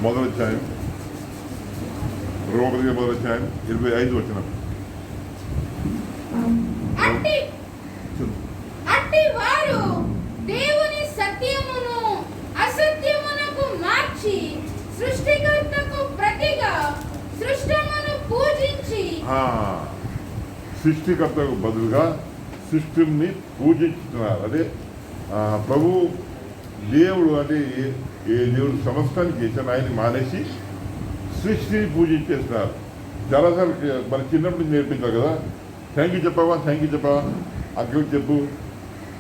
మొదటి అధ్యాయం, రోమపత్రిక మొదటి అధ్యాయం 25 వచనం. అట్టి వారు దేవుని సత్యమును అసత్యమునకు మార్చి సృష్టికర్తకు ప్రతిగా సృష్టమును పూజించి, సృష్టికర్తకు బదులుగా సృష్టిని పూజించుతున్నారు. అదే ప్రభు దేవుడు అంటే ఏ దేవుడు సమస్తానికి చేశాను ఆయన మానేసి సృష్టిని పూజించేస్తున్నారు. చాలాసార్లు మన చిన్నప్పుడు నేర్పించారు కదా, థ్యాంక్ యూ చెప్పావా, థ్యాంక్ యూ చెప్పావా, అక్కడికి చెప్పు,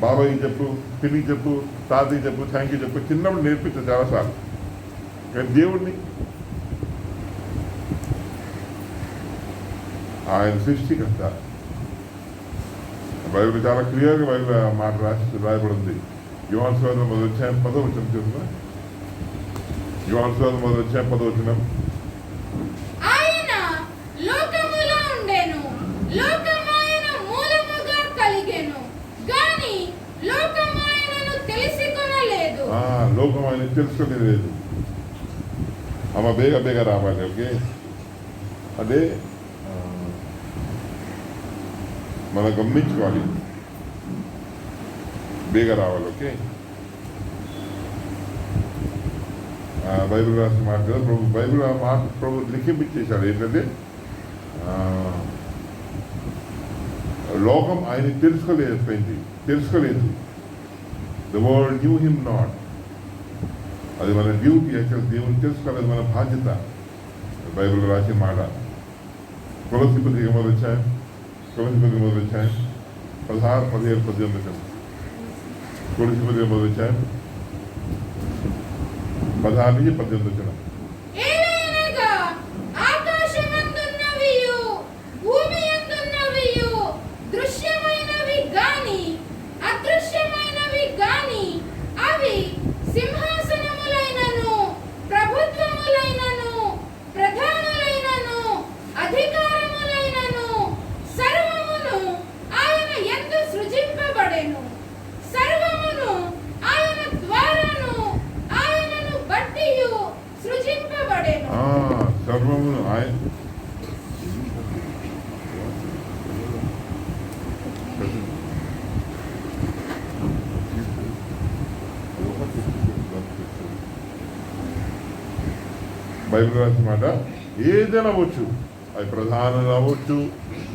బాబాయ్కి చెప్పు, పిన్నికి చెప్పు, తాతకి చెప్పు, థ్యాంక్ యూ చెప్పు, చిన్నప్పుడు నేర్పించారు చాలాసార్లు. కానీ దేవుడిని ఆయన సృష్టికర్త. బైబిల్ చాలా క్లియర్గా బైబిల్ మాట రాయబడి ఉంది. యోహాను సువార్త మొదటి అధ్యాయం 10వ వచనం చూద్దాం. యోహాను సువార్త మొదటి అధ్యాయం 10వ వచనం. ఆయన లోకములో ఉండెను, లోకము ఆయన మూలముగా కలిగెను, గాని లోకము ఆయనను తెలుసుకొనలేదు. లోకం ఆయన తెలుసుకోలేదు. అమ్మ బేగ రావాలి. ఓకే, అదే మనం గమనించుకోవాలి, బేగ రావాలి. ఓకే, బైబిల్ రాసిన మాట కదా ప్రభు, బైబిల్ మాట ప్రభు లిఖింపించేశాడు. ఏంటంటే లోకం ఆయన తెలుసుకోలేదు. The world knew him not. అది మన డ్యూటీ. యాక్చువల్ దేవుని తెలుసుకోలేదు, మన బాధ్యత. బైబిల్ రాసిన మాట. కొలస్సీ పత్రిక మొదటి అధ్యాయం 16, 17, 18. కొలస్సీ పత్రిక మొదటి అధ్యాయం 16 నుంచి 18. దృశ్యమైనవి గాని అదృశ్యమైనవి గాని అవి సింహాసనములైనను ప్రభుత్వములైనను ప్రధానులైనను అధికారములైనను సర్వమును ఆయన యందు సృజింపబడెను. సర్వమును ఆయన ద్వారాను ఆయనను బట్టియు సృజింపబడెను. సర్వమును ఆయన బైబిల్ రాసిన మాట ఏదైనా అవ్వచ్చు. అది ప్రధానంగా అవ్వచ్చు,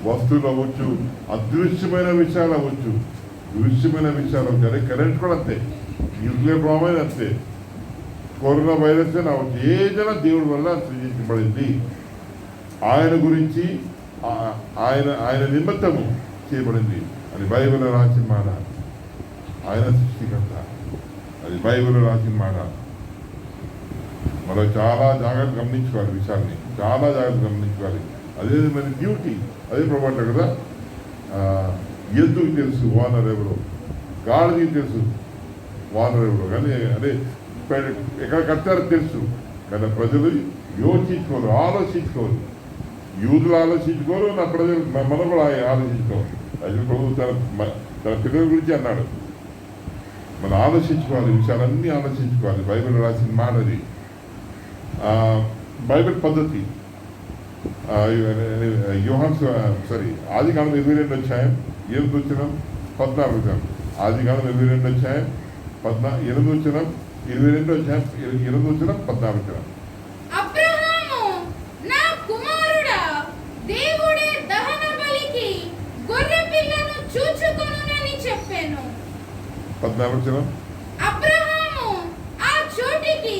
వస్తువులు అవ్వచ్చు, అదృశ్యమైన విషయాలు అవ్వచ్చు, దృశ్యమైన విషయాలు అవ్వచ్చు. అదే కరెంట్ కూడా అంతే, న్యూక్లియర్ బాంబ్ అయినా అంతే, కరోనా వైరస్ అయినా అవ్వచ్చు. ఏదైనా దేవుడి వల్ల సృజించబడింది. ఆయన గురించి ఆయన నిమిత్తము చేయబడింది అని బైబిల్ రాసిన మాట. ఆయన సృష్టికర్త. అది బైబిల్ రాసిన మాట. మనం చాలా జాగ్రత్త గమనించుకోవాలి, విషయాన్ని చాలా జాగ్రత్త గమనించుకోవాలి. అదే మన డ్యూటీ. అదే ప్రభావం కదా, ఎద్దుకు తెలుసు ఓనర్ ఎవరు, గాడికి తెలుసు ఓనర్ ఎవరు, కానీ అదే ఎక్కడ కట్టారో తెలుసు. కానీ ప్రజలు యోచించుకోరు, ఆలోచించుకోరు. యూదులు ఆలోచించుకోరు, నా ప్రజలు మనం కూడా ఆలోచించుకోరు. అది ప్రభు తన పిల్లల గురించి అన్నాడు. మనం ఆలోచించుకోవాలి, విషయాలన్నీ ఆలోచించుకోవాలి. బైబిల్ రాసిన మాట అది. బైబిల్ పద్ధతి. ఆదికాండం 22 అధ్యాయం 8 వచనం 14 వచనం. ఆదికాండం 22 అధ్యాయం 8 వచనం, 22 అధ్యాయం 8 వచనం 14 వచనం. అబ్రహాము నా కుమారుడా, దేవుడే దహన బలికి గొర్రె పిల్లను చూచుకొనునని చెప్పాను. 14 వచనం. అబ్రహాము ఆ చోటికి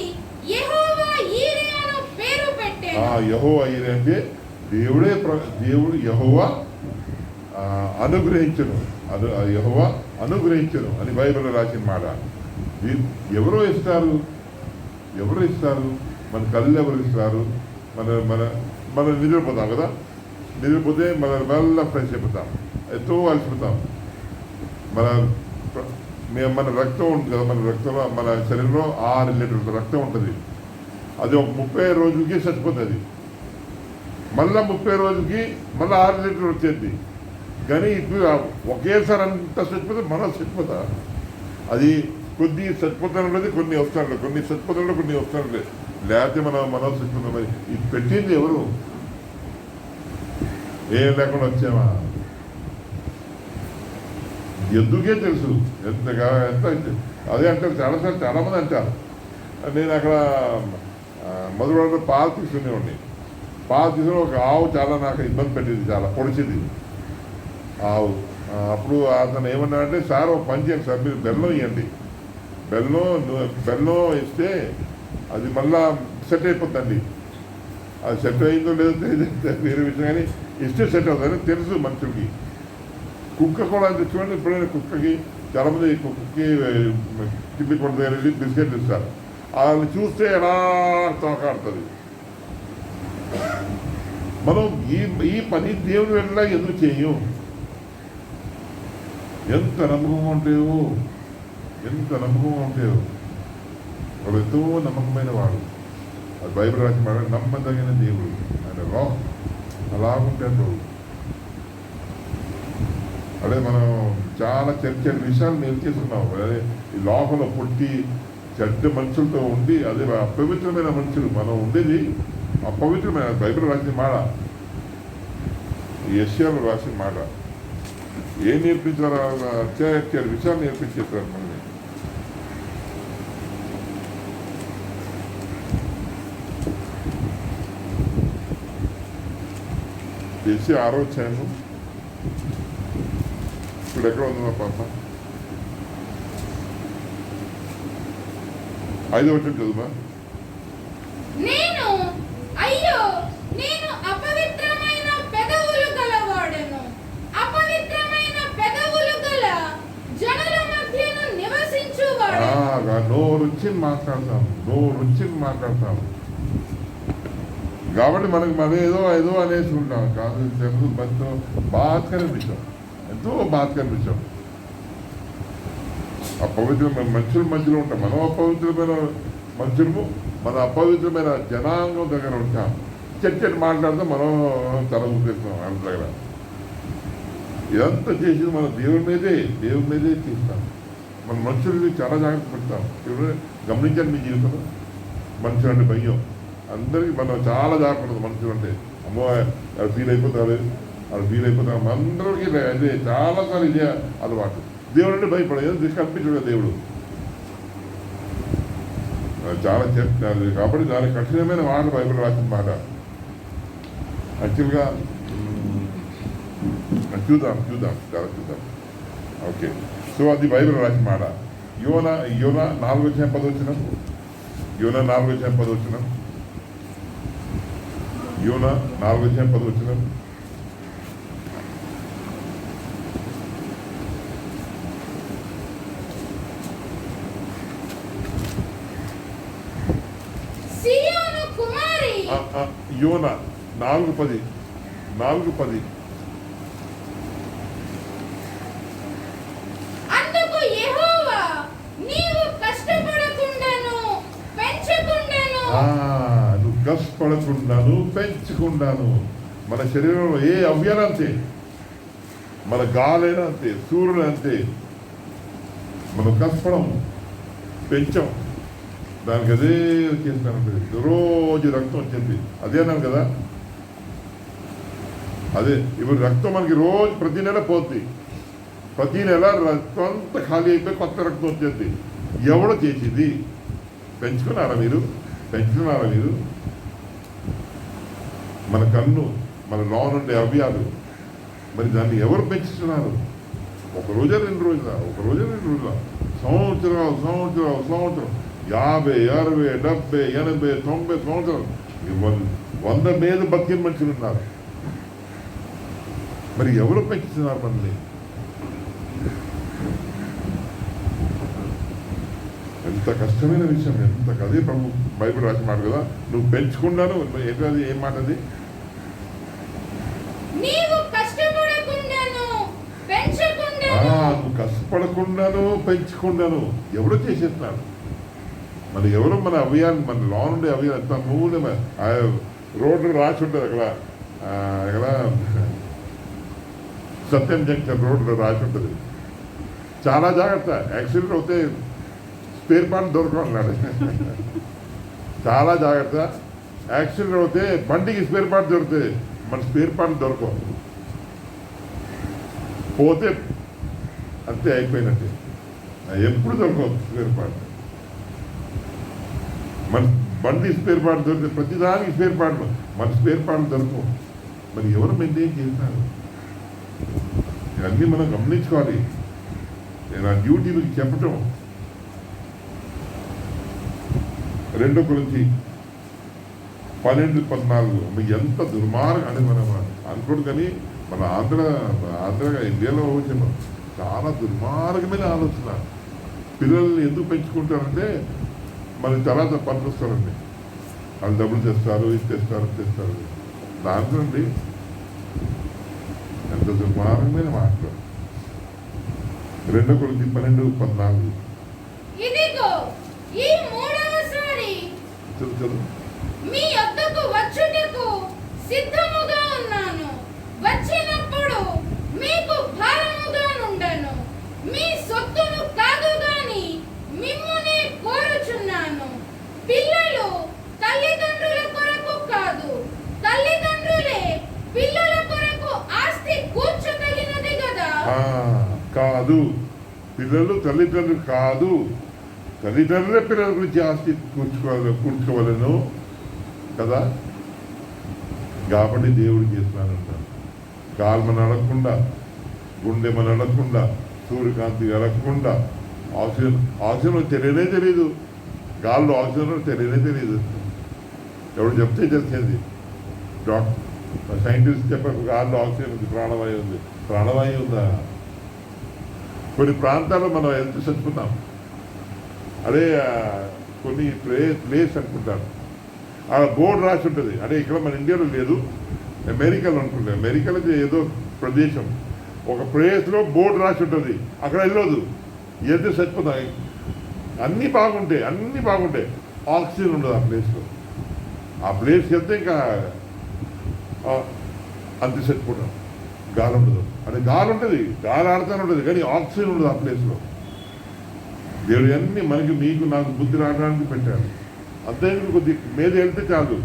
యెహోవా ఈరే అను పేరు పెట్టాడు. యెహోవా ఈరే అంటే దేవుడు యెహోవా అనుగ్రహించను. యెహోవా అనుగ్రహించను అని బైబిల్ రాసిన మాట. ఎవరో ఇస్తారు, మన కళ్ళు ఎవరు ఇస్తారు? మన నిద్రపోతాం కదా, నిద్రపోతే మన వల్ల ఫ్రెష్ అయిపోతాం, ఎంతో అలసిపోతాం. మన రక్తం ఉంటుంది కదా, మన రక్తంలో మన శరీరంలో 6 లీటర్ల రక్తం ఉంటుంది. అది ఒక 30 రోజులకి చచ్చిపోతుంది. మళ్ళీ 30 రోజులకి మళ్ళీ 6 లీటర్లు వచ్చేది. కానీ ఇప్పుడు ఒకేసారి అంతా చచ్చిపోతే మనం చచ్చిపోతా. అది కొద్ది చచ్చిపోతాను, కొన్ని వస్తాను, కొన్ని చచ్చిపోతాను, కొన్ని వస్తాను. లేకపోతే మనం మనోసుకుందాం. మరి ఇది పెట్టింది ఎవరు? ఏం లేకుండా వచ్చామా? ఎందుకే తెలుసు ఎంతగా ఎంత. అదే అంటారు చాలాసార్లు, చాలామంది అంటారు. నేను అక్కడ మధురవాడలో పాలు తీసుకునేవాడిని. పాలు తీసుకుని ఒక ఆవు చాలా నాకు ఇబ్బంది పెట్టింది, చాలా పొడిచింది ఆవు. అప్పుడు అతను ఏమన్నాడంటే, సార్ ఒక పని చేయండి సార్, మీరు బెల్లం ఇవ్వండి, బెల్లం ఇస్తే అది మళ్ళా సెట్ అయిపోతుందండి. అది సెట్ అయిందో లేదో వేరే విషయం, కానీ ఇస్తే సెట్ అవుతుందని తెలుసు మనుషులకి. కుక్క కూడా అంతే చూడండి. ఎప్పుడైనా కుక్కకి చాలామంది కుక్కకి కింది కొండ దగ్గర వెళ్ళి బిస్కెట్లు ఇస్తారు. వాళ్ళని చూస్తే ఎలా తోకాడుతుంది. మనం ఈ పని దేవుని వెళ్ళా ఎందుకు చేయం? ఎంత నమ్మకంగా ఉంటాయో, ఎంత నమ్మకంగా ఉంటాయో. వాడు ఎంతో నమ్మకమైన వాడు. అది బైబిల్ రాసి మాట, నమ్మదగిన దేవుడు ఆయన రాక్ అలాగుంటాడు. అదే మనం చాలా చెడ్డ విషయాలు నేర్చేస్తున్నాం. అదే ఈ లోకంలో పుట్టి చెడ్డ మనుషులతో ఉండి, అదే అపవిత్రమైన మనుషులు మనం ఉండేది. అపవిత్రమైన బైబిల్ రాసిన మాట, యెషయాలో రాసిన మాట. ఏం నేర్పించారు? అత్యాచార విషయాలు నేర్పించేస్తారు మనల్ని. చేసి 6వ అధ్యాయము. ఇప్పుడు ఎక్కడ ఉందో పాప? 5వ వచనం చదువుమా. నేను అయ్యో, నేను అపవిత్రమైన పెదవులు గలవాడను, అపవిత్రమైన పెదవులు గల జనుల మధ్యను నివసించువాడను. నోరుచ్చిని మాట్లాడతాము. కాబట్టి మనకి మరేదో ఏదో అనేసి ఉంటాం. కాదు, తెలుగు ఎంతో బాధ కనిపించాం, ఎంతో బాధ కనిపించాం. అపవిత్రమైన మనుషుల మధ్యలో ఉంటాం. మనం అపవిత్రమైన మనుషులము, మన అపవిత్రమైన జనాంగం దగ్గర ఉంటాం. చెట్టు మాట్లాడితే మనం తల ఊపిస్తాం వాళ్ళ దగ్గర. ఇదంతా చేసి మన దేవుని మీదే తీస్తాం. మన మనుషుల్ని చాలా జాగ్రత్త పెడతాం. ఇప్పుడు గమనించండి మీ జీవితంలో. మనుషులు అంటే భయం అందరికీ. మనం చాలా జాగ్రత్త మనుషులు అంటే. అమ్మో వాళ్ళు ఫీల్ అయిపోతారు. అందరికీ అదే చాలాసార్లు ఇదే అలవాటు. దేవుడు అంటే భయపడేది కల్పించడు దేవుడు. చాలా చెప్తారు కాబట్టి దాని కఠినమైన మాట బైబిల్ రాసిన మాట. యాక్చువల్గా చూద్దాం. ఓకే, సో అది బైబిల్ రాసిన మాట. యోనా 4:10 యోనా 4:10 యోనా 4:10 సియోను కుమారి. యోనా 4:10 అందుకు యెహోవా, నీవు కష్టపడకుండాను పెంచకుండాను. నువ్వు కష్టపడకుండాను పెంచుకుండాను. మన శరీరంలో ఏ అవయవం అంతే, మన గాలైనా అంతే, సూర్యుడు అంతే. మనం కష్టపడం, పెంచాం, దానికి అదే చేస్తానంటే రోజు రక్తం వచ్చింది. అదే అన్నాను కదా. అదే ఇప్పుడు రక్తం మనకి రోజు ప్రతి నెల పోద్ది. ప్రతి నెల రక్తం అంతా ఖాళీ అయిపోయి కొత్త రక్తం వచ్చేది. ఎవడో చేసింది? పెంచుకున్నారా మీరు? మన కన్ను, మన లోనుండే అవయాలు, మరి దాన్ని ఎవరు పెంచుతున్నారు? ఒక రోజా 2 రోజుల, సంవత్సరం 50, 60, 70, 80, 90 సంవత్సరాలు, 100 మీద బతికిన మనుషులు ఉన్నారు. మరి ఎవరు పెంచుతున్నారు మనల్ని? ఎంత కష్టమైన విషయం, ఎంత కదే ప్రభు బైబిల్ రాసి మాట కదా. నువ్వు పెంచుకున్నాను ఏంటది? ఏం మాట అది? నీవు కష్టపడకుండాను పెంచుకున్నాను. ఎవడో చేసేస్తున్నాడు. మన ఎవరు? మన అవయాలు, మన లో నుండి అవయాలు ఎంత మూలే. రోడ్డు రాసి ఉంటుంది అక్కడ సత్యం జంక్షన్ రోడ్డు రాసి ఉంటుంది. చాలా జాగ్రత్త. యాక్సిడెంట్ అవుతే స్పేర్ పార్ట్ దొరకమన్నాడు. చాలా జాగ్రత్త. యాక్సిడెంట్ అవుతే బండికి స్పేర్ పార్ట్ దొరుకుతాయి, మన స్పేర్ పార్ట్ దొరకవు. పోతే అంతే, అయిపోయినట్టే. ఎప్పుడు దొరకవు స్పేర్ పార్ట్. మన బండి స్పేర్ పార్ట్ దొరికితే ప్రతిదానికి స్పేర్ పార్ట్, మన స్పేర్ పార్ట్ దొరకవు. మరి ఎవరు మెయింటైన్ చేస్తారు? ఇవన్నీ మనం గమనించుకోవాలి. నా డ్యూటీ మీకు చెప్పటం. 2 కొరింథీ 12-14 మీకు ఎంత దుర్మార్గం అని మనం అనుకోడు, కానీ మన ఆంధ్ర ఇండియాలో వచ్చాము చాలా దుర్మార్గమైన ఆలోచన. పిల్లల్ని ఎందుకు పెంచుకుంటారంటే మన తర్వాత పనికొస్తారండి, వాళ్ళు డబ్బులు తెస్తారు, ఇది తెస్తారు. దాంట్లో ఎంత దుర్మార్గమైన మాటలు. 2 కొరింథీ 12-14 ఇదిగో ఈ మూడవసారి చదువు. మీ యొద్దకు వచ్చుటకు సిద్ధముగా ఉన్నాను. వచ్చినప్పుడు మీకు భారముగా నుండను. మీ సొత్తును కాదు గాని మిమ్మునే కోరుచున్నాను. పిల్లలు తల్లిదండ్రుల కొరకు కాదు, తల్లిదండ్రులే పిల్లల కొరకు ఆస్తి కూర్చోగలిగినది కదా. కాదు, పిల్లలు తల్లిదండ్రులు కాదు, తల్లిదండ్రులే పిల్లల గురించి ఆస్తి కూర్చుకోవాలను కదా. కాబట్టి దేవుడు చేస్తున్నానంటాను. కాల్మని అడగకుండా, గుండెమని అడగకుండా, సూర్యకాంతి అడగకుండా, ఆక్సిజన్ తెలియదు. గాల్లో ఆక్సిజన్ తెలియదు. ఎవడు చెప్తే తెలిసేది. సైంటిస్ట్ చెప్పారు గాల్లో ఆక్సిజన్ ఉంది, ప్రాణవాయువు ఉంది. ప్రాణవాయువు ఉందా? కొన్ని ప్రాంతాల్లో మనం ఎంత చచ్చిపోతాం. అదే కొన్ని ప్లేస్ అనుకుంటాను, ఆ బోర్డు రాసి ఉంటుంది. అదే ఇక్కడ మన ఇండియాలో లేదు, అమెరికాలో అనుకుంటా. అమెరికాలో ఏదో ప్రదేశం, ఒక ప్లేస్లో బోర్డు రాసి ఉంటుంది, అక్కడ వెళ్ళదు, ఏదో చచ్చిపోతాయి. అన్నీ బాగుంటాయి, ఆక్సిజన్ ఉండదు ఆ ప్లేస్లో. ఆ ప్లేస్కి వెళ్తే ఇంకా అంత చచ్చిపోతాం. గాలి ఉండదు. అంటే గాలి ఉంటుంది, గాలి ఆడుతూనే ఉంటుంది, కానీ ఆక్సిజన్ ఉండదు ఆ ప్లేస్లో. దేవుడు అన్నీ మనకి, మీకు, నాకు బుద్ధి రావడానికి పెట్టాడు. అంతే కొద్ది మీద వెళ్తే చాలు,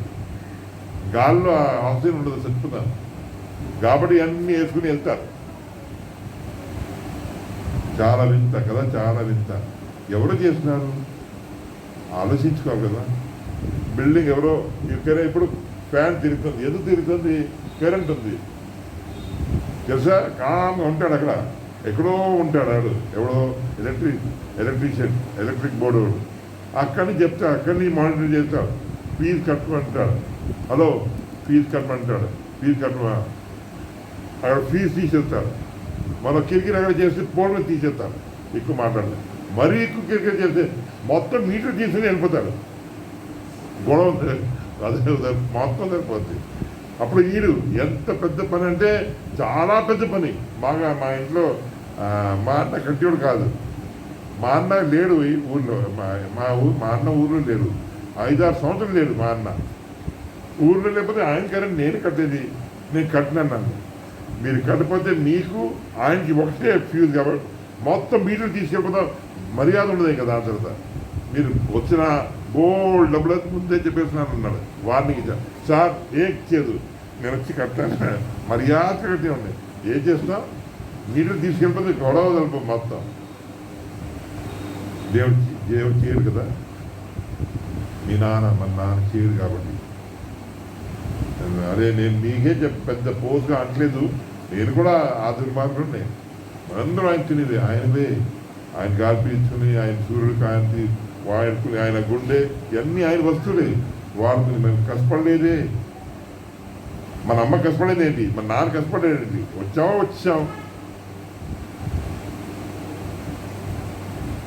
గాల్లో ఆక్సిజన్ ఉండదు, చచ్చిపోతాను. కాబట్టి అన్నీ వేసుకుని వెళ్తారు. చాలా వింత కదా, చాలా వింత. ఎవరు చేస్తున్నారు ఆలోచించుకోవాలి కదా. బిల్డింగ్ ఎవరో ఇక్కడ ఇప్పుడు ఫ్యాన్ తిరుగుతుంది, ఎందుకు తిరుగుతుంది? కరెంట్ ఉంది తెలుసా. కామ్గా ఉంటాడు అక్కడ, ఎక్కడో ఉంటాడు ఆడు, ఎవడో ఎలక్ట్రిక్ బోర్డు వాడు. అక్కడి నుంచి చెప్తాడు, అక్కడి నుంచి మానిటర్ చేస్తాడు. ఫీజు కట్టమంటాడు, హలో ఫీజు కట్టమంటాడు, ఫీజు కట్టమా, అక్కడ ఫీజు తీసేస్తాడు. మనం కిరికిరి అక్కడ చేస్తే పోర్లు తీసేస్తాడు, ఎక్కువ మాట్లాడలేదు. మరీ ఎక్కువ కిరికిరి చేస్తే మొత్తం మీటర్ తీసుకుని వెళ్ళిపోతాడు. గొడవ అదే మొత్తం సరిపోద్ది. అప్పుడు వీడు ఎంత పెద్ద పని అంటే చాలా పెద్ద పని. బాగా మా ఇంట్లో మా అన్న కట్టేవాడు కాదు. మా అన్న లేడు ఈ ఊళ్ళో, మా అన్న ఊర్లో లేడు. 5-6 సంవత్సరాలు లేడు మా అన్న ఊర్లో. లేకపోతే ఆయన కరెంట్ నేను కట్టేది, నేను కట్టినాను. నన్ను మీరు కట్టకపోతే మీకు ఆయనకి ఒకటే ఫ్యూజ్ కాబట్టి మొత్తం మీటర్ తీసుకెళ్ళిపోతాం. మర్యాద ఉండదు కదా. ఆ తర్వాత మీరు వచ్చిన గోల్డ్ డబ్బులు ముందే చెప్పేస్తున్నాను అన్నాడు. వార్నింగ్ ఇచ్చాను, సార్ ఏం చేయదు, నేను వచ్చి కట్టాను, మర్యాద కట్టి ఉన్నాయి. ఏం చేస్తాం, మీటర్ తీసుకెళ్ళిపోతే గొడవ కలుపు మొత్తం. దేవుడు చేయడు కదా. మీ నాన్న మన నాన్న చేయడు కాబట్టి. అదే నేను మీకే పెద్ద పోస్గా అనట్లేదు, నేను కూడా ఆ దుర్మార్గుడిని. అందరూ ఆయన తినేది ఆయనవే. ఆయన గాలి పీల్చుకుని, ఆయన సూర్యుడు కాంతి వాడుకుని, ఆయన గుండె ఇవన్నీ ఆయన వస్తువులే వాడుకుని. మేము కష్టపడలేదే. మన అమ్మ కష్టపడేది ఏంటి, మన నాన్న కష్టపడేది. వచ్చాం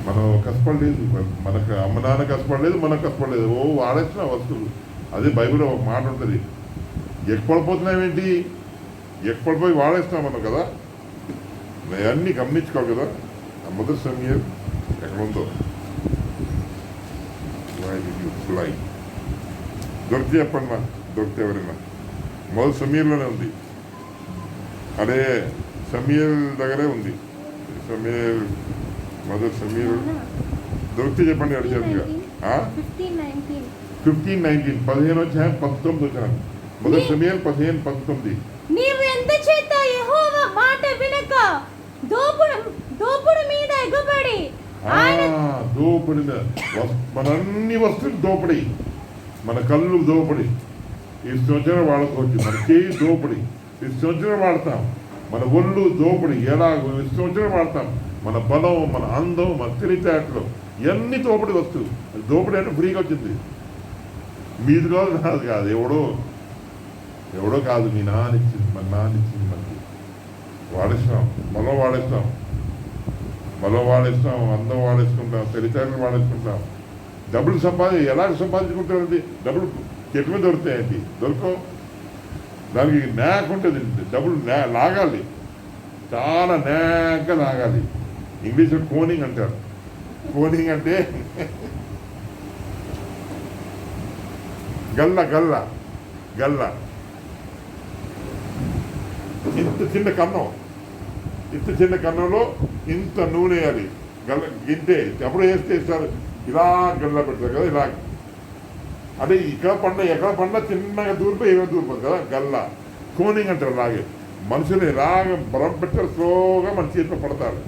మనం కష్టపడలేదు. మనకు అమ్మ నాన్న కష్టపడలేదు, మనం కష్టపడలేదు. వాడేసిన వస్తువులు. అదే బైబిల్లో ఒక మాట ఉంటుంది, ఎక్కువడిపోతున్నామేంటి, ఎక్కువడిపోయి వాడేస్తున్నాం మనం కదా. అన్నీ గమనించుకోవాలి కదా. మొదటి సమయం ఎక్కడ ఉందో ఫ్లై దొరికితే చెప్పండి మా, దొరికితే ఎవరైనా. మొదటి సమయంలోనే ఉంది, అదే సమయం దగ్గరే ఉంది. సమయం మొదటి సమయం దొరికితే చెప్పండి. అడిచేదిగా 15:19 15:19 మొదటి సమయాలు 15:19. నీవు ఎంత చేత యెహోవా మాట వినక దోపుడు మీద ఎగబడి దోపిడి మీద మన అన్ని వస్తువులు దోపిడి, మన కళ్ళు దోపిడి, ఈ సంవత్సరం వాడుకోవచ్చు, మన చేయి దోపిడి ఈ సంవత్సరం వాడతాం, మన ఒళ్ళు దోపిడి ఎలా ఈ సంవత్సరం వాడతాం, మన బలం, మన అందం, మన తెలివితేటలు ఇవన్నీ దోపిడి వస్తువు. దోపిడి అంటే ఫ్రీగా వచ్చింది, మీది కాదు నాది కాదు, ఎవడో కాదు, మీ నాన్న ఇచ్చింది, మన నాన్న ఇచ్చింది, మనకి వాడేస్తాం, బలం వాడేస్తాం, అందం వాడేసుకుంటాం, తెలివితేటలు వాడేసుకుంటాం. డబ్బులు ఎలా సంపాదించుకుంటారండి? డబ్బులు చెట్ల మీద దొరుకుతాయండి, దొరకవు. దానికి న్యాక్ ఉంటుంది, డబ్బులు లాగాలి, చాలా న్యాక్గా లాగాలి. ఇంగ్లీష్లో కోనింగ్ అంటారు. కోనింగ్ అంటే గల్ల గల్ల గల్ల ఇంత చిన్న కన్నంలో ఇంత నూనె వేయాలి, గల్ల గింటే ఎప్పుడు వేస్తే ఇస్తారు, ఇలా గల్ల పెడతారు కదా, ఇలా అంటే ఎక్కడ పండ చిన్నగా దూరిపోయి ఏమైనా దూరిపోతుంది కదా, గల్ల కోనింగ్ అంటారు. అలాగే మనుషులు ఇలాగ బలం పెట్టారు, స్లోగా మన చేతిలో పడతారు.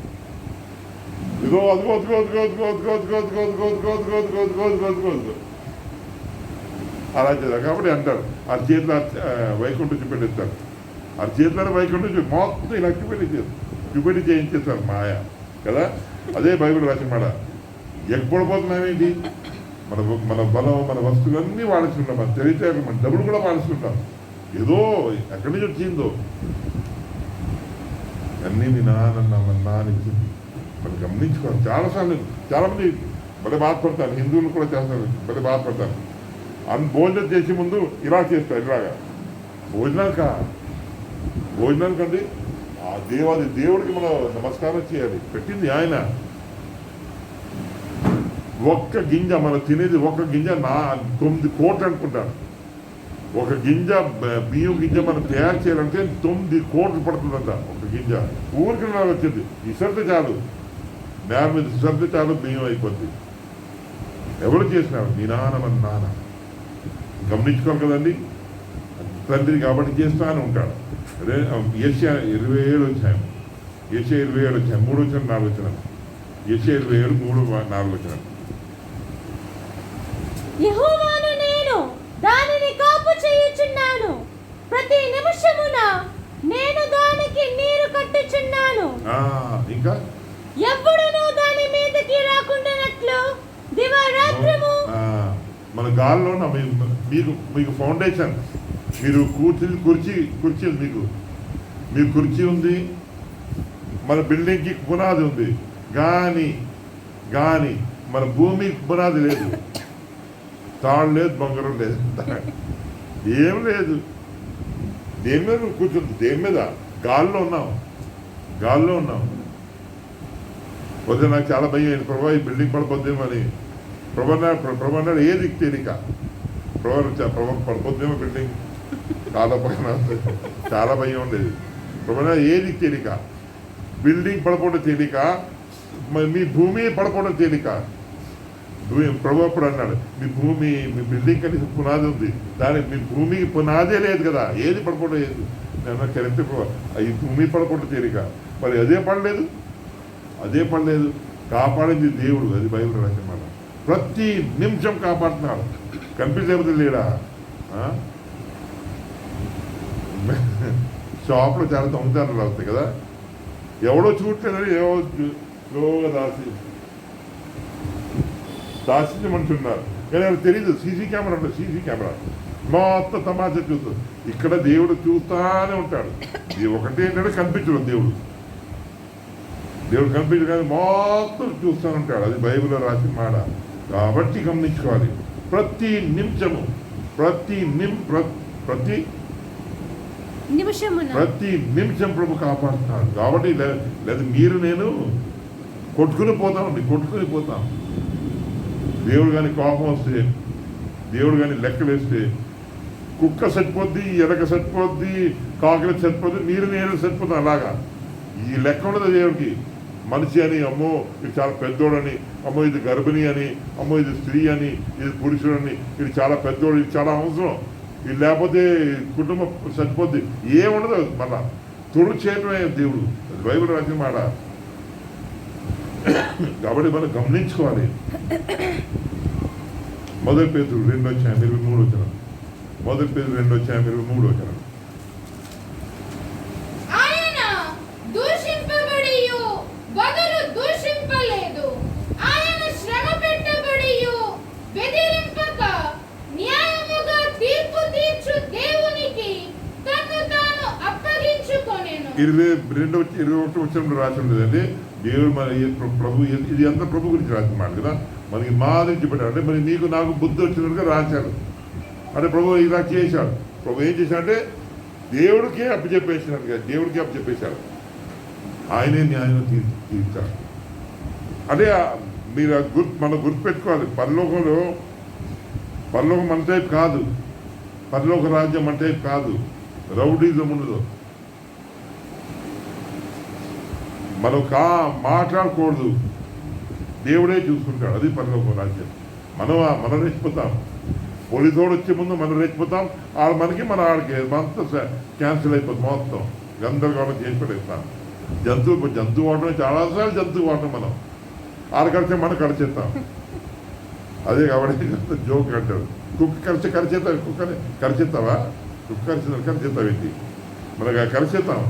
ఇదిగో అదిగో అదిగో అదిగో అదిగో అదిగో అదిగో అదిగో అదిగో అదిగో అదిగో అదిగో అదిగో అదిగో అదిగో అదిగో అలా చేస్తారు. కాబట్టి అంటారు ఆ చేతిలో వైకుంఠం చూపెట్టిస్తారు, ఆ చేతిలో వైకుంఠం మొత్తం ఇలా చూపెట్టి చేయించేస్తారు మాయ కదా. అదే బైబిల్ రాసిన మాట. ఎక్కడిపోతున్నామేంటి? మన బలం, మన వస్తువులన్నీ వాడుకుంటాం, మన తెలివితేటలు, మన డబ్బులు కూడా వాడుకుంటాం. ఏదో ఎక్కడి నుంచి వచ్చిందో అన్నీ మీ నాన్న ఇచ్చింది. మనం గమనించుకోవాలి. చాలామంది భలే బాధపడతారు, హిందువులు కూడా చేస్తారు, భలే బాధపడతారు. భోజనం చేసే ముందు ఇలా చేస్తారు, ఇలాగా భోజనాలు కండి ఆ దేవుడికి మనం నమస్కారం చేయాలి. పెట్టింది ఆయన. ఒక్క గింజ మనం తినేది, ఒక్క గింజ 9 కోట్లు అనుకుంటాను. ఒక గింజ బియ్యం గింజ మనం తయారు చేయాలంటే 9 కోట్లు పడుతుందంట. ఒక గింజ ఊరికి వచ్చింది, ఇసరితే చాలు, నేల మీద ఇసరితే చాలు, బియ్యం అయిపోద్ది. ఎవరు చేసినారు? మీ నాన్న, మన నాన్న. గమనించుకోవాలి కదండి. తండ్రి కాబట్టి చేస్తా అని ఉంటాడు. అదే ఏషియా 27 వచ్చాము, ఏషియా 27 వచ్చాము, 3 వచ్చిన 4 వచ్చిన, ఏషియా 27 3 4 వచ్చిన. యెహోవాను నేను దానిని కాపు చేయుచున్నాను, ప్రతి నిమిషమున నేను దానికి నీరు కట్టుచున్నాను. ఇంకా ఎప్పుడునూ దాని మీదకి రాకుండానట్లు దివారాత్రము. మన గాల్లో మీకు ఫౌండేషన్, మీరు కుర్చీ మీకు కుర్చీ ఉంది, మన బిల్డింగ్కి పునాది ఉంది, కానీ మన భూమి పునాది లేదు, తాడు లేదు, బంగారం లేదు, ఏం లేదు. దేని మీద కూర్చుంది? దేని మీద? గాల్లో ఉన్నాం. పోతే నాకు చాలా భయం అయింది, ప్రభా ఈ బిల్డింగ్ పడిపోద్దేమో అని. ప్రభా ఏది తేలిక, ప్రభా పడిపోద్దేమో బిల్డింగ్, చాలా భయం ఉండేది. ప్రభా ఏది తేలిక? బిల్డింగ్ పడిపోవడం తేలిక, మీ భూమి పడిపోవడం తేలిక. ప్రభు అప్పుడు అన్నాడు, మీ బిల్డింగ్ కనీసం పునాది ఉంది, మీ భూమికి పునాదే లేదు కదా, ఏది పడిపోవడం లేదు. నేను కరెక్ట్, ఈ భూమి పడిపోవడం తేలిక. మరి అదే పడలేదు, కాపాడింది దేవుడు. అది బైబిల్ రాసిన మాట. ప్రతి నిమిషం కాపాడుతున్నాడు. కనిపించే లేడా? షాప్లో చాలా దొంగతనాలు అవుతాయి కదా, ఎవడో చూడలేదని స్లోగా దాచిన మనుషులు ఉన్నారు, కానీ వాళ్ళకి తెలియదు. సీసీ కెమెరా మొత్తం తమాషా చూస్తుంది. ఇక్కడ దేవుడు చూస్తానే ఉంటాడు. ఒకటి ఏంటంటే కనిపించడు దేవుడు కనిపించడు, కానీ మొత్తం చూస్తూనే ఉంటాడు. అది బైబిల్లో రాసిన మాట. కాబట్టి గమనించుకోవాలి. ప్రతి నిమిషము, ప్రతి నిమిషం ప్రభు కాపాడుతున్నాడు. కాబట్టి లేదా మీరు నేను కొట్టుకుని పోతాం. దేవుడు కానీ కోపం వస్తే, దేవుడు కానీ లెక్కలు వేస్తే, కుక్క చచ్చిపోద్ది, ఎలక చచ్చిపోద్ది, కాకిల చచ్చిపోద్ది, నేను చచ్చిపోతాం. అలాగా ఈ లెక్క ఉండదు దేవుడికి. మనిషి అని, అమ్మో ఇది చాలా పెద్దోడని, అమ్మో ఇది గర్భిణి అని, అమ్మో ఇది స్త్రీ అని, ఇది పురుషుడని, ఇది చాలా పెద్దోడు, ఇది చాలా అవసరం, ఇది లేకపోతే కుటుంబం చచ్చిపోద్ది, ఏముండదు. మళ్ళా తొడు చేయటమే దేవుడు, బైబిల్ రాసిన మాట. కాబట్టి మనం గమనించుకోవాలి. 1 పేతురు 2:23. 1 పేతురు 2:23. ఆయన దూషింపబడియు బదులు దూషింపలేదు, ఆయన శ్రమ పెట్టబడియు బెదిరింపక న్యాయముగా తీర్పు తీర్చు దేవునికి తన్ను తాను అప్పగించుకొనెను. 22-21 రాసి ఉండేదండి. దేవుడు మన ప్రభు, ఇది అంత ప్రభు గురించి రాసిన మాట కదా, మనకి మాదిరించి పెట్టాడు. అంటే మరి నీకు నాకు బుద్ధి వచ్చినట్టుగా రాశాడు. అంటే ప్రభు ఇలా చేశాడు. ప్రభు ఏం చేశాడంటే దేవుడికే అప్పచెప్పేసినాడు కదా, దేవుడికే అప్పచెప్పేశాడు. ఆయనే న్యాయం తీర్చాడు. అంటే మీరు మనం గుర్తుపెట్టుకోవాలి, పరలోకం మన టైప్ కాదు, పరలోక రాజ్యం మన టైప్ కాదు, రౌడీజం ఉండదు. మనం మాట్లాడకూడదు, దేవుడే చూసుకుంటాడు. అది పరలోక రాజ్యం. మనం రెచ్చిపోతాం, పోలీసోడు వచ్చే ముందు మనం రెచ్చిపోతాం, మనకి మన ఆడికి అంతా క్యాన్సిల్ అయిపోతుంది, మొత్తం గందరగోళం చేసి పడేస్తాం. జంతువు వాడటం చాలాసార్లు జంతువు వాడటం, మనం కడితే మనం కడిచేస్తాం. అదే కాబట్టి జోక్ అంటారు, కుక్క కరిచేస్తావు, కుక్కని కరిచేస్తావా? కుక్క కరిచేస్తావు ఏంటి? మనకు కరిచేస్తాం.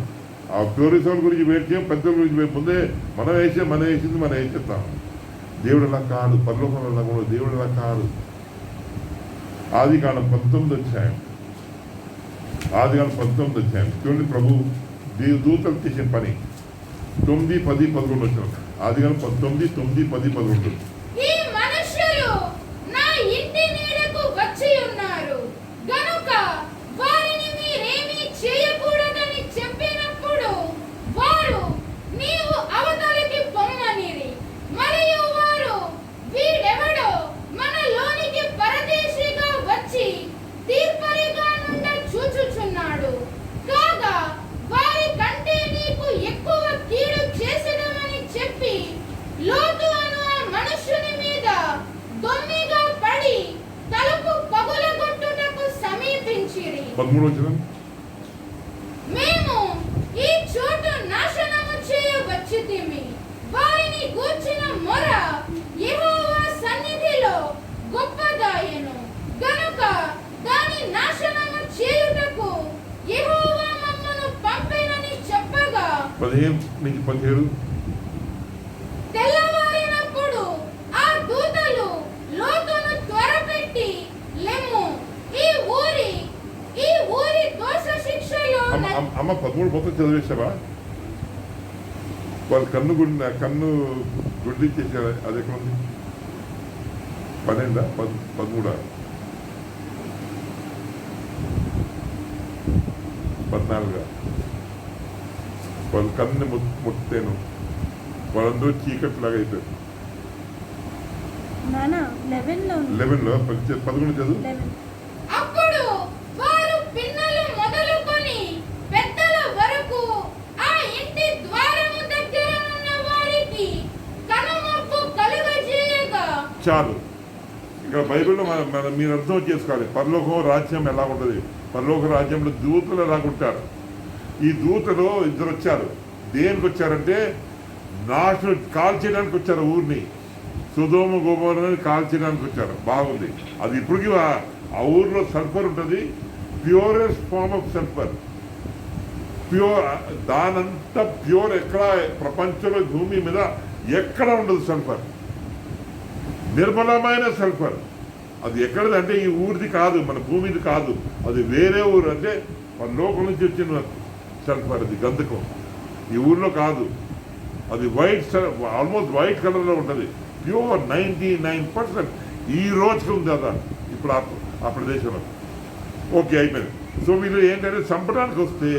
ఆ పోలీసుల గురించి వెయిట్ చేయం, పెద్దల గురించి ముందే మనం వేసింది మనం వేసేస్తాం. దేవుడు అలా కాదు, పరలోకంలో అలా కూడా దేవుడు అలా కాదు. ఆదికాండం 19 చూడండి, ప్రభు దూతలు చేసిన పని 9, 10, 11 వచ్చిన. ఆదికాండం 19, 9, 10, 11. ఈ మనుష్యులు నా ఇంటి నీడకు వచ్చి ఉన్నారు గనుక వారిని మీరేమీ చేయకూడదని చెప్పినప్పుడు వారు నీవు అవతలికి పొమ్మనిరి. మరియు వారు వీడెవడో మనలోనికి పరదేశిగా వచ్చి తీర్పరిగా నుండి చూచుచున్నాడు, కాగా వారి కంటే నీకు ఎక్కువ కీడు చేసేదమని చెప్పి లోతు అను ఆ మనుష్యుని మీద దొమ్మిగా పడి తలుపు పగులగొట్టుటకు సమీపించిరి. 13 మేము ఈ చోటు నాశనము చేయవచ్చితిమి, వారిని గూర్చిన మొర యెహోవా సన్నిధిలో గొప్పదాయెను గనుక దాని నాశనము చేయుటకు యెహోవా మమ్మను పంపెనని చెప్పగా 15-17. తెల్లవారినప్పుడు ఆ దూతలు లోతును త్వరపెట్టి లెమ్ము, ఈ ఊరి దోష శిక్షలో అమ్మ 13 మొత్తం చదివేశావా? వాళ్ళు కన్ను గుడ్డిచ్చేసారు. అది ఎక్కడ ఉంది? 12, 13, 14. వాళ్ళు కన్ను ముట్టేను, వాళ్ళందరూ చీకట్లాగా అయిపోయారు. 11లో 11 చదువు. అప్పుడు వారు పిన్నలు మొదలుకొని పెద్దల వరకు ఆ ఇంటి ద్వారము దగ్గర ఉన్న వారికి కనుమొప్పు కలుగజేయగా. చాలు. ఇక్కడ బైబిల్లో మీరు అర్థం చేసుకోవాలి, పరలోకం రాజ్యం ఎలా ఉంటుంది. పరలోక రాజ్యంలో దూతలు ఎలాగుంటారు. ఈ దూతలు 2 వచ్చారు. దేనికి వచ్చారంటే కాల్ చేయడానికి వచ్చారు. ఊరిని సొదొమ గొమొర్రాని కాల్ చేయడానికి వచ్చారు. బాగుంది. అది ఇప్పటికీ ఆ ఊర్లో సల్ఫర్ ఉంటుంది, purest form of sulphur. Pure, దానంతా ప్యూర్ ఎక్కడ ప్రపంచంలో భూమి మీద ఎక్కడ ఉండదు సల్ఫర్, నిర్మలమైన సల్ఫర్. అది ఎక్కడదంటే ఈ ఊరిది కాదు, మన భూమిది కాదు, అది వేరే ఊరు. అంటే మన లోకం నుంచి వచ్చిన సల్ఫర్, అది గంధకం. ఈ ఊర్లో కాదు, అది ఆల్మోస్ట్ వైట్ కలర్లో ఉంటుంది. ప్యూర్ 99% ఈ రోజుకి ఉంది అదా ఇప్పుడు ఆ ప్రదేశంలో. ఓకే, అయిపోయింది. సో వీళ్ళు ఏంటంటే చంపడానికి వస్తే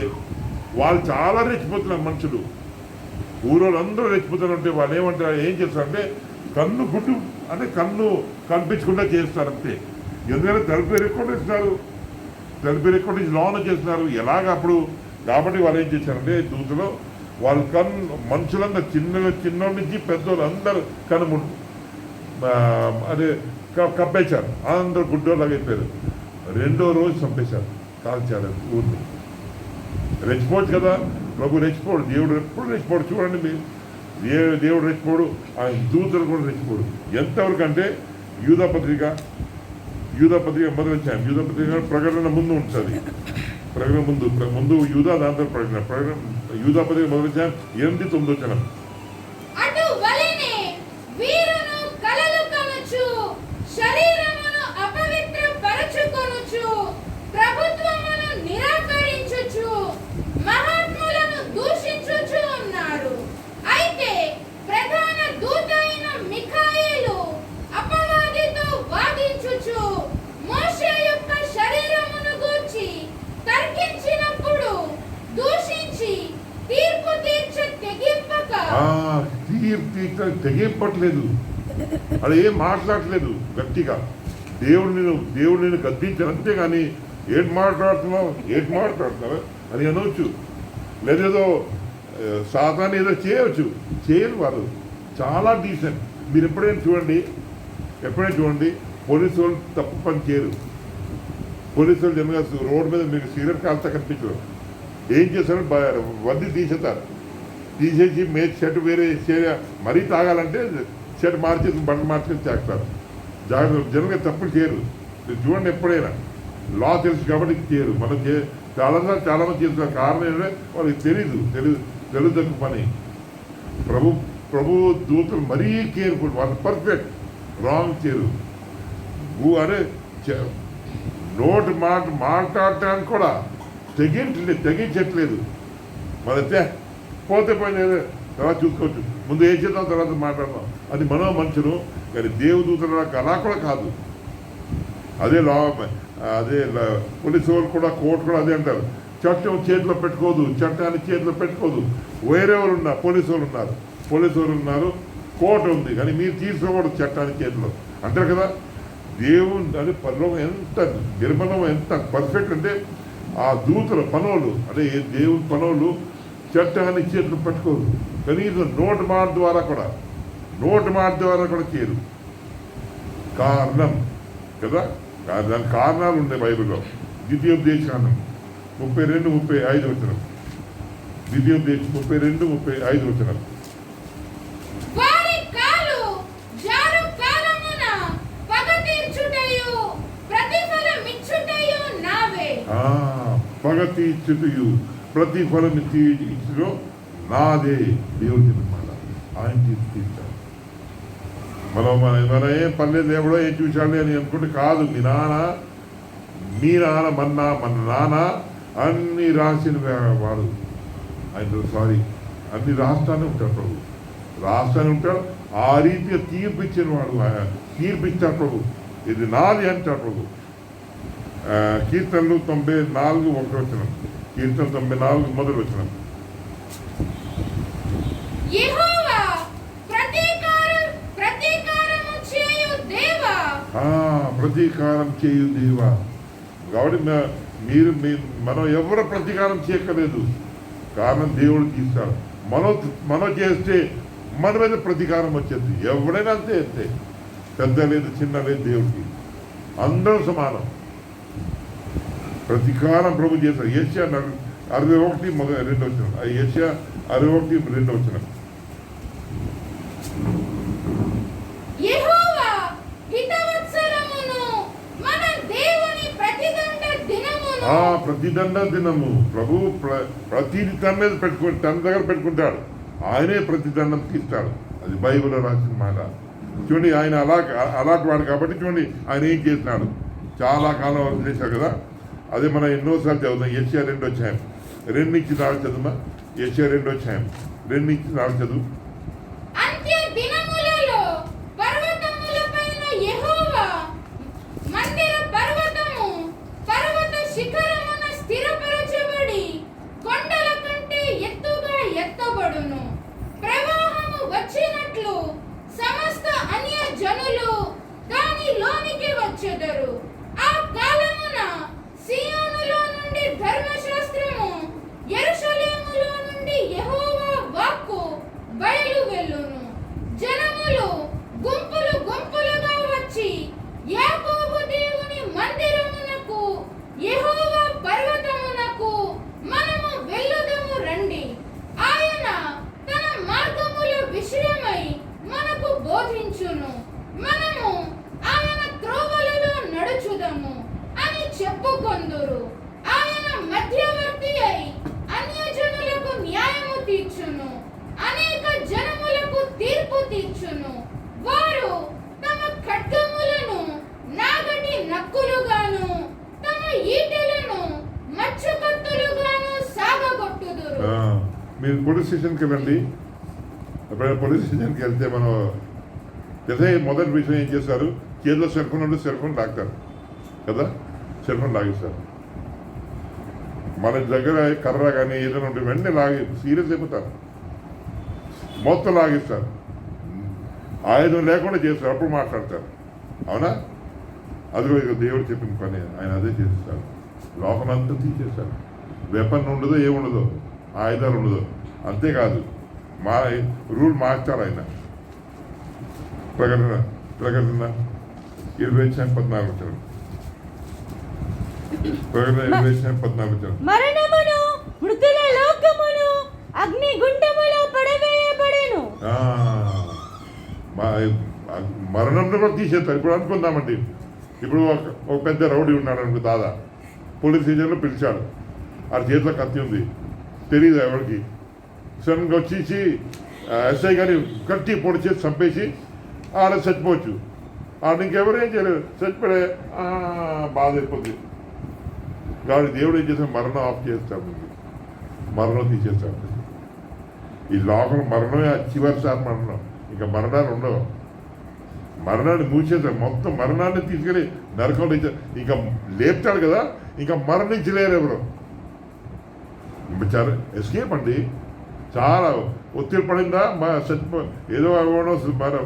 వాళ్ళు చాలా రెచ్చిపోతున్నారు మనుషులు. ఊరోళ్ళందరూ రెచ్చిపోతారంటే వాళ్ళు ఏమంటారు, ఏం చేస్తారంటే కన్ను గుడ్డు అంటే కన్ను కనిపించకుండా చేస్తారంతే. ఎందుకంటే తలుపు ఎరక్కొట్టేస్తున్నారు, తలుపు ఎరక్కొట్టేసి లోన చేస్తున్నారు. ఎలాగ అప్పుడు కాబట్టి వాళ్ళు ఏం చేశారంటే దూతలో వాళ్ళ మనుషులందరూ చిన్నోడి నుంచి పెద్దోళ్ళు అందరూ అదే కప్పేశారు, అందరూ గుడ్డోళ్ళగా అయిపోయారు. రెండో రోజు చంపేశారు, కాల్చారు ఊరిని. రెచ్చిపోవచ్చు కదా, ప్రభు రెచ్చిపోడు, దేవుడు ఎప్పుడు రెచ్చిపోడు. చూడండి మీరు, దేవుడు రెచ్చిపోడు, ఆయన దూతలు కూడా రెచ్చిపోడు. ఎంతవరకు అంటే యూదాపత్రిక మొదలొచ్చాను. యూదాపత్రిక ప్రకటన ముందు ఉంటుంది, ప్రకటన ముందు యూదా, దాంతో ప్రకటన యూదాపత్రిక మొదలొచ్చాను 8-9 వచ్చాను. తెగింపట్లేదు, అది ఏం మాట్లాడట్లేదు గట్టిగా. దేవుడు నేను గద్దించాను, అంతేగాని ఏం మాట్లాడుతున్నావు అని అనవచ్చు. లేదేదో సాతాన్ని ఏదో చేయరు వాళ్ళు, చాలా డీసెంట్. మీరు ఎప్పుడైనా చూడండి పోలీసు వాళ్ళు తప్పు పని చేయరు. పోలీసు వాళ్ళు జనగా రోడ్డు మీద మీకు సిగరెట్ కాల్తా కనిపించరు. ఏం చేస్తారు, వద్ది తీసేసి షర్ట్ వేరే మరీ తాగాలంటే షర్ట్ మార్చేసి బండ్లు మార్చేసి చేస్తారు. జాగ్రత్త, జనగా తప్పులు చేయరు. మీరు చూడండి, ఎప్పుడైనా లా తెలుసు కాబట్టి చేయరు. మనం చాలామంది చేస్తున్నారు. కారణం ఏంటంటే వాళ్ళకి తెలియదు పని. ప్రభు దూతలు మరీ కేర్ఫుల్, వాళ్ళు పర్ఫెక్ట్, రాంగ్ చేయరు. అరే నోటి మాట్లాడటానికి కూడా తెగించట్లేదు. మనైతే పోతే పోయిన తర్వాత చూసుకోవచ్చు, ముందు ఏం చేద్దాం తర్వాత మాట్లాడదాం, అది మనో మనుషులు. కానీ దేవదూతలు అలా కూడా కాదు. అదే పోలీసు వాళ్ళు కూడా, కోర్టు కూడా అదే అంటారు, చట్టం చేతిలో పెట్టుకోదు, చట్టాన్ని చేతిలో పెట్టుకోదు. వేరేవారు ఉన్నారు, పోలీసు వాళ్ళు ఉన్నారు, కోర్టు ఉంది, కానీ మీరు తీసుకోకూడదు చట్టాన్ని చేతిలో అంటారు కదా. దేవుని అది పరలోకం ఎంత నిర్మలం, ఎంత పర్ఫెక్ట్ అంటే ఆ దూతల పనులు, అంటే దేవుని పనులు చట్టాన్ని చేతులు పెట్టుకోరు. కనీసం నోటి మాట ద్వారా కూడా చేయరు. కారణం కదా, దాని కారణాలు ఉన్నాయి బైబిల్లో. ద్వితీయోపదేశకాండం 32-35 వచనం. ద్వితీయోపదేశం 32-35 వచనం. పగ తీర్చుటయు ప్రతిఫలం ఇచ్చుటో నాదే. దేవుడి మాట ఆయన తీర్చాడు. మన ఏం పర్లేదు, ఎవడో ఏం చూశాడు అని అనుకుంటే కాదు. మీ నాన్న మన నాన్న అన్ని రాసిన వాడు. ఆయన అన్ని రాష్ట్రాన్ని ఉంటాడు ప్రభు, రాష్ట్రాన్ని ఉంటాడు. ఆ రీతిగా తీర్పిచ్చిన వాడు, తీర్పిచ్చాడు ప్రభు. ఇది నాది అంటాడు ప్రభు. కీర్తనలు 94:1 వచనం. కీర్తన 94 మొదటి వచనం. ప్రతీకారం చేయు దేవా. కాబట్టి మనం ఎవరు ప్రతీకారం చేయక్కర్లేదు, కారణం దేవుడు తీస్తాడు. మనం చేస్తే మన మీద ప్రతీకారం వచ్చేది. ఎవడైనా అంతే, పెద్ద లేదు చిన్న లేదు, దేవుడికి అందరూ సమానం. ప్రతీకారం ప్రభు చేశారు. యెషయా 61:2 వచనం. యెషయా 61:2 వచనం. ప్రతిదండ దినము ప్రభు ప్రతిది తన మీద తన దగ్గర పెట్టుకుంటాడు. ఆయనే ప్రతిదండం తీస్తాడు. అది బైబిల్లో రాసిన మాట. చూడండి, ఆయన అలాంటి వాడు కాబట్టి చూడండి ఆయన ఏం చేసినాడు. చాలా కాలం వరకు చేశారు కదా. అదే మనం ఎన్నోసార్లు చదువుతాం. యెషయా 2 అధ్యాయం 2-4 చదువుమా. యెషయా 2 అధ్యాయం 2-4 చదువు. ఆ కాలమున సియోనులో నుండి ధర్మశాస్త్రము, యెరూషలేములో నుండి యెహోవా మీరు పోలీస్ స్టేషన్కి వెళ్ళండి. ఎప్పుడైనా పోలీస్ స్టేషన్కి వెళ్తే మనం తెలిసే మొదటి విషయం ఏం చేస్తారు, చేతిలో సెల్ ఫోన్ ఉంటే సెల్ ఫోన్ లాగుతారు కదా, సెల్ ఫోన్ లాగిస్తారు. మన దగ్గర కర్ర కానీ ఏదైనా ఉంటే వెంటనే లాగి సీరియస్ అయిపోతారు, మొత్తం లాగిస్తారు. ఆయుధం లేకుండా చేస్తారు, అప్పుడు మాట్లాడతారు. అవునా? అది దేవుడు చెప్పిన పని, ఆయన అదే చేస్తారు. లోపల అంతా తీసేస్తారు. వెపన్ ఉండదు, ఏముండదు, ఆయుధాలు ఉండదు. అంతేకాదు మా రూల్ మార్చారు ఆయన. ప్రకటన 20:14 వచ్చారు. ప్రకటన 20:14 వచ్చారు. మరణమును మృతుల లోకమును అగ్ని గుండములో పడవేయబడెను. మరణంలో కూడా తీసేస్తారు. ఇప్పుడు అనుకుందామండి, ఇప్పుడు ఒక పెద్ద రౌడీ ఉన్నాడు అనుకో, దాదా పోలీస్ స్టేషన్లో పిలిచాడు. ఆ చేతిలో కత్తి ఉంది, తెలియదు ఎవరికి. సడన్గా వచ్చేసి ఎస్ఐ గారి కత్తి పొడి చేసి చంపేసి ఆడ చచ్చిపోవచ్చు. ఆడ ఇంకెవరేం చేయలేదు, చచ్చిపోయే బాధ అయిపోతుంది. కాబట్టి దేవుడు ఏం చేస్తాడు, మరణం ఆఫ్ చేస్తాడు, మరణం తీసేస్తాడు. ఈ లోకం మరణమే చివరిసారి మరణం, ఇంకా మరణాలు ఉండవు. మరణాన్ని మూసేస్తాడు, మొత్తం మరణాన్ని తీసుకెళ్ళి నరకంలో ఇచ్చాడు. ఇంకా లేపుతాడు కదా, ఇంకా మరణించలేరు ఎవరు. చాలా ఎస్కేప్ అండి. చాలా ఒత్తిడి పడిందా, చచ్చిపో ఏదో అవ్వడం,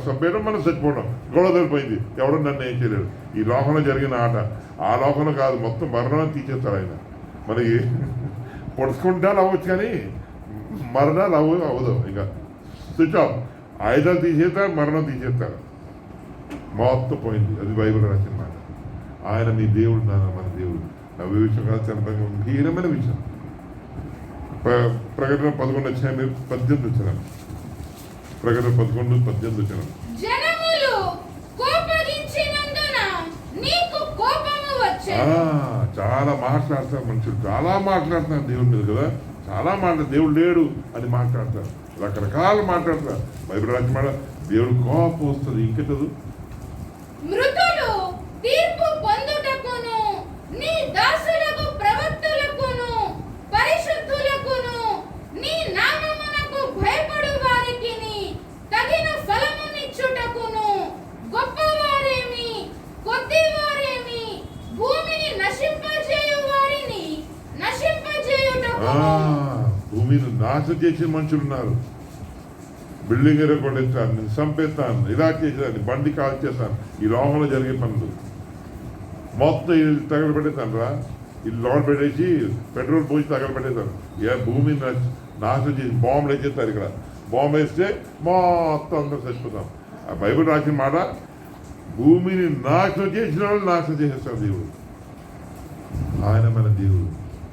సభ్యడం, మనం చచ్చిపోవడం, గొడవ తెలిపోయింది. ఎవడో నన్ను ఏం చేయలేడు. ఈ లోకంలో జరిగిన ఆట ఆ లోకంలో కాదు, మొత్తం మరణాన్ని తీసేస్తాడు ఆయన. మనకి పొడుచుకుంటాలు అవ్వచ్చు కానీ మరణాలు అవ్వదు. ఇంకా స్విచ్ ఆఫ్. ఆయుధాలు తీసేస్తారు, మరణం తీసేస్తారు, మొత్తం పోయింది. అది బైబిల్ రాసిన మాట. ఆయన మీ దేవుడు, మన దేవుడు. నవ్వే విషయం కాదు, చాలా గంభీరమైన విషయం. ప్రకటన 11:18 వచ్చిన. ప్రకటన 11:18 వచ్చిన. జనములు కోపగించినందున నీకు కోపము వచ్చెను. చాలా మాట్లాడతారు మనుషులు, చాలా మాట్లాడుతున్నారు దేవుడి మీద కదా, చాలా దేవుడు లేడు అని మాట్లాడతారు, రకరకాలు మాట్లాడతారు. బైబిల్ రాసిన మాట, దేవుడు కోపం వస్తుంది. ఇంకెట్టదు, మృతులు తీర్పు పొందుటకును నీ దాసులకు ప్రవక్తలకును పరిశుద్ధులకును నీ నామమునకు భయపడు వారికి తగిన ఫలమునిచ్చుటకును గొప్పవారేమి కొద్దివారేమి భూమిని నశింపజేయు వారిని నశింపజేయుటకును. భూమిని నాశనం చేసే మనుషులు ఉన్నారు. బిల్డింగ్ కొట్టేస్తాను, నేను చంపేస్తాను, ఇలా చేసేదాన్ని, బండి కాల్ చేస్తాను. ఈ లోకంలో జరిగే పనులు మొత్తం ఇల్లు తగలబెట్టేస్తాను రా, ఇల్లు లోన్ పెట్టేసి పెట్రోల్ పోసి తగలబెట్టేస్తాను. భూమిని నాశనం చేసి బాంబులు వేసేస్తారు. ఇక్కడ బాంబు వేస్తే మొత్తం అందరూ చచ్చిపోతాం. ఆ బైబిల్ రాసిన మాట, భూమిని నాశనం చేసిన వాళ్ళు నాశనం చేసేస్తాడు దేవుడు. ఆయన మన దేవుడు,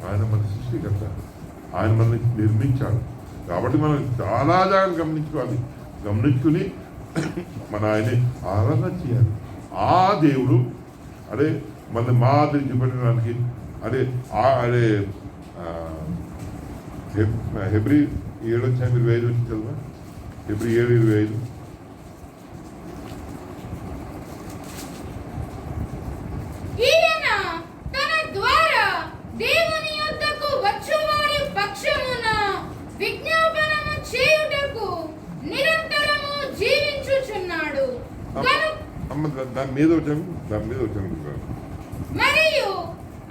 ఆయన మన సృష్టికర్త, ఆయన మనల్ని నిర్మించాడు. కాబట్టి మనం చాలా జాగ్రత్తగా గమనించుకుని మన ఆయన్ని ఆరాధన చేయాలి. ఆ దేవుడు అదే మన మాదిరి చూపెట్టడానికి అదే హెబ్రీ 7:25 వచ్చి చదువు. హెబ్రీ 7:25. దాని మీద వచ్చాను మరియు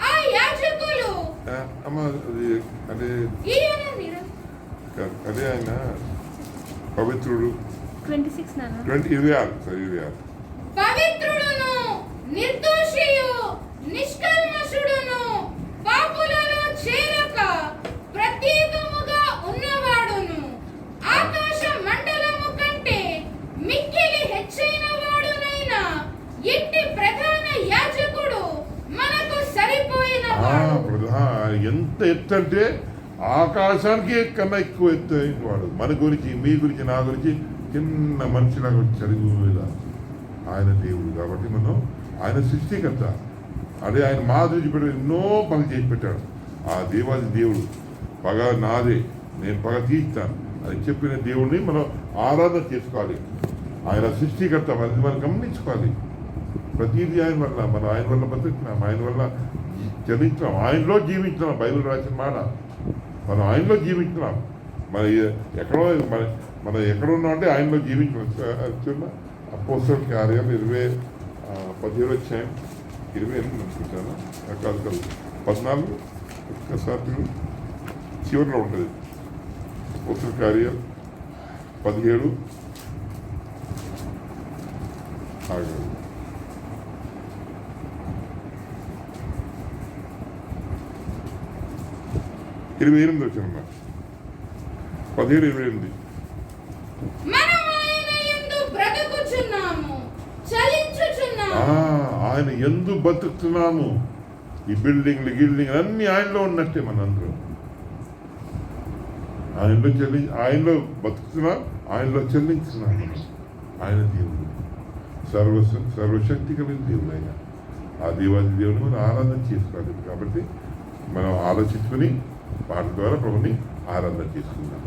ఆ యాజకులు అమ్మ అదే అదే ఆయన పవిత్రుడు 26 పవిత్రుడును నిర్దోషియు నిష్కల్మషుడును పాపులలో చేరక ప్రత్యేకముగా ఉన్నవాడును ఆకాశ మండలము కంటే మిక్కిలి హెచ్చైన వాడునైన ఇంటి ప్రధాన యాజకుడు మనకు సరిపోయిన ఎంత ఎత్తు అంటే ఆకాశానికి కన్నా ఎక్కువ ఎత్తు అయిన వాడు. మన గురించి, మీ గురించి, నా గురించి చిన్న మనిషిలాగా చదువు మీద ఆయన దేవుడు. కాబట్టి మనం ఆయన సృష్టికర్త. అదే ఆయన మాదిరి చూపెట్టాడు, ఎన్నో పనులు చేసి పెట్టాడు. ఆ దేవాది దేవుడు, పగ నాదే, నేను పగ తీస్తాను అని చెప్పిన దేవుడిని మనం ఆరాధన చేసుకోవాలి. ఆయన సృష్టికర్త, అది మనం గమనించుకోవాలి. ప్రతిదీ ఆయన వల్ల, మనం ఆయన వల్ల బతుకుతున్నాం, ఆయన వల్ల చలించాం, ఆయనలో జీవించినాం. బైబిల్ రాసిన మాట, మనం ఆయనలో జీవించినాం. మన ఎక్కడో మన ఎక్కడ ఉన్నాం అంటే ఆయనలో జీవించడం. అపోస్తల కార్యాలు 17 అధ్యాయం 28 అనుకుంటాను, కాదు 14 ఒక్కసారి చివరిలో ఉంటుంది. అపోస్తల కార్యాలు 17 ఆగదు 28 వచ్చిన 17-28. మనం ఆయన యందు బ్రతుకుచున్నాము, చలించుచున్నాము. ఆయన ఎందు బతుకుతున్నాము. ఈ బిల్డింగ్లు అన్నీ ఆయనలో ఉన్నట్టే మనందరం. ఆయనలో బతుకుతున్నాం, ఆయనలో చెల్లించున్నాం మనం. ఆయన దేవుడు, సర్వశక్తి కలిగిన దేవుడు ఆయన. ఆ దేవాది దేవుని మనం ఆరాధన చేసుకోవాలి. కాబట్టి మనం ఆలోచించుకుని వాటి ద్వారా ప్రభుని ఆరాధన చేసుకుందాం.